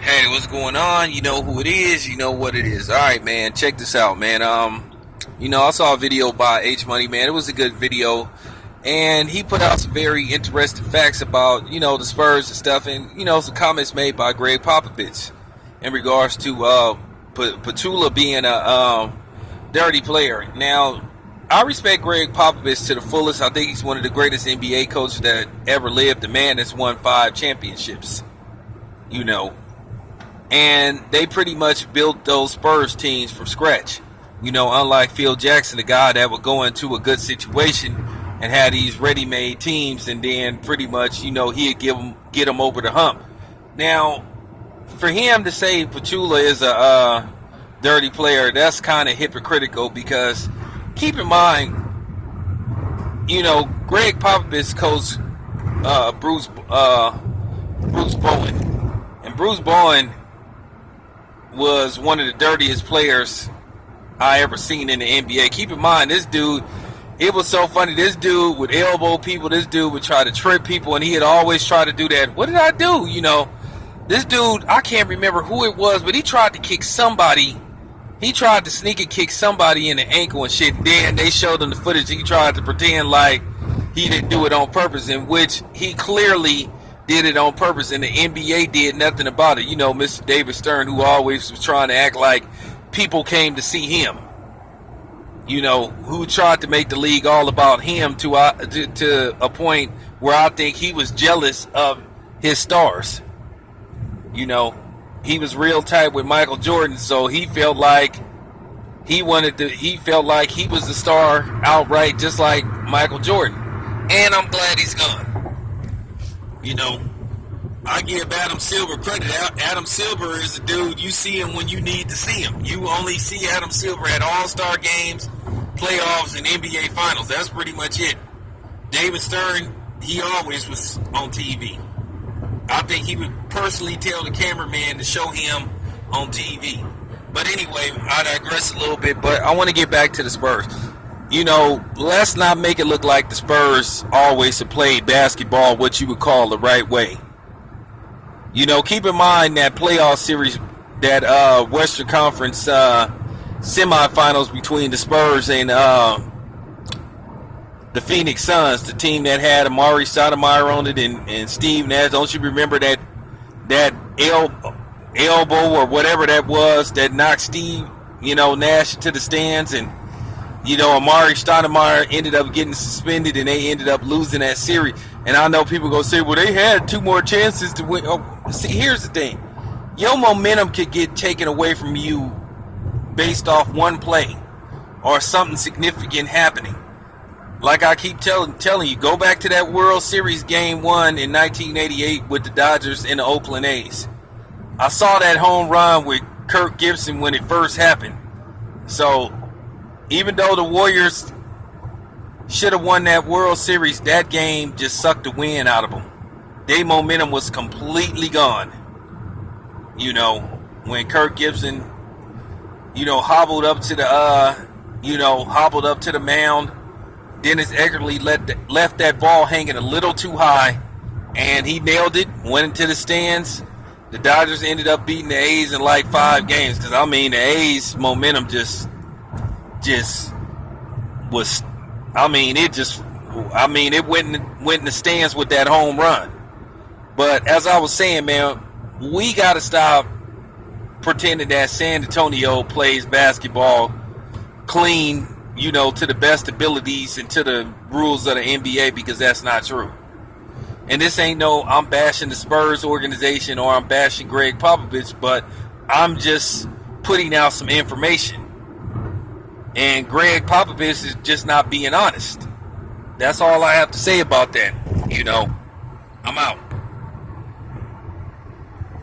Hey, what's going on? You know who it is. You know what it is. All right, man. Check this out, man. I saw a video by H Money, man. It was a good video, and he put out some very interesting facts about the Spurs and stuff, and some comments made by Greg Popovich in regards to Petula being a dirty player. Now, I respect Greg Popovich to the fullest. I think he's one of the greatest NBA coaches that ever lived. The man that's won 5 championships. And they pretty much built those Spurs teams from scratch. Unlike Phil Jackson, the guy that would go into a good situation and have these ready-made teams, and then pretty much, he'd get them over the hump. Now, for him to say Petula is a dirty player, that's kind of hypocritical, because keep in mind, Greg Popovich coached Bruce Bowen, and Bruce Bowen was one of the dirtiest players I ever seen in the NBA. Keep in mind, this dude, it was so funny. This dude would elbow people. This dude would try to trip people, and he had always tried to do that. What did I do? This dude, I can't remember who it was, but he tried to kick somebody. He tried to sneak and kick somebody in the ankle and shit. Then they showed him the footage. He tried to pretend like he didn't do it on purpose, in which he clearly did it on purpose, and the NBA did nothing about it. Mr. David Stern, who always was trying to act like people came to see him, who tried to make the league all about him to a point where I think he was jealous of his stars. He was real tight with Michael Jordan, so he felt like he was the star outright, just like Michael Jordan. And I'm glad he's gone. I give Adam Silver credit. Adam Silver is a dude, you see him when you need to see him. You only see Adam Silver at All-Star games, playoffs, and NBA Finals. That's pretty much it. David Stern, he always was on TV. I think he would personally tell the cameraman to show him on TV. But anyway, I digress a little bit, but I want to get back to the Spurs. Let's not make it look like the Spurs always have played basketball what you would call the right way. Keep in mind that playoff series, that Western Conference semifinals between the Spurs and the Phoenix Suns, the team that had Amari Stoudemire on it and Steve Nash. Don't you remember that elbow or whatever that was that knocked Steve Nash to the stands, and Amari Stoudemire ended up getting suspended, and they ended up losing that series. And I know people go say, well, they had 2 more chances to win. Oh, see, here's the thing. Your momentum could get taken away from you based off one play or something significant happening. Like I keep telling you, go back to that World Series Game 1 in 1988 with the Dodgers and the Oakland A's. I saw that home run with Kirk Gibson when it first happened. So, even though the Warriors should have won that World Series, that game just sucked the wind out of them. Their momentum was completely gone. When Kirk Gibson, hobbled up to the mound, Dennis Eckersley left that ball hanging a little too high, and he nailed it, went into the stands. The Dodgers ended up beating the A's in like 5 games, because, the A's momentum just was, it went in the stands with that home run. But as I was saying, man, we got to stop pretending that San Antonio plays basketball clean, to the best abilities and to the rules of the NBA, because that's not true. And this ain't I'm bashing the Spurs organization or I'm bashing Greg Popovich, but I'm just putting out some information. And Greg Popovich is just not being honest. That's all I have to say about that. I'm out.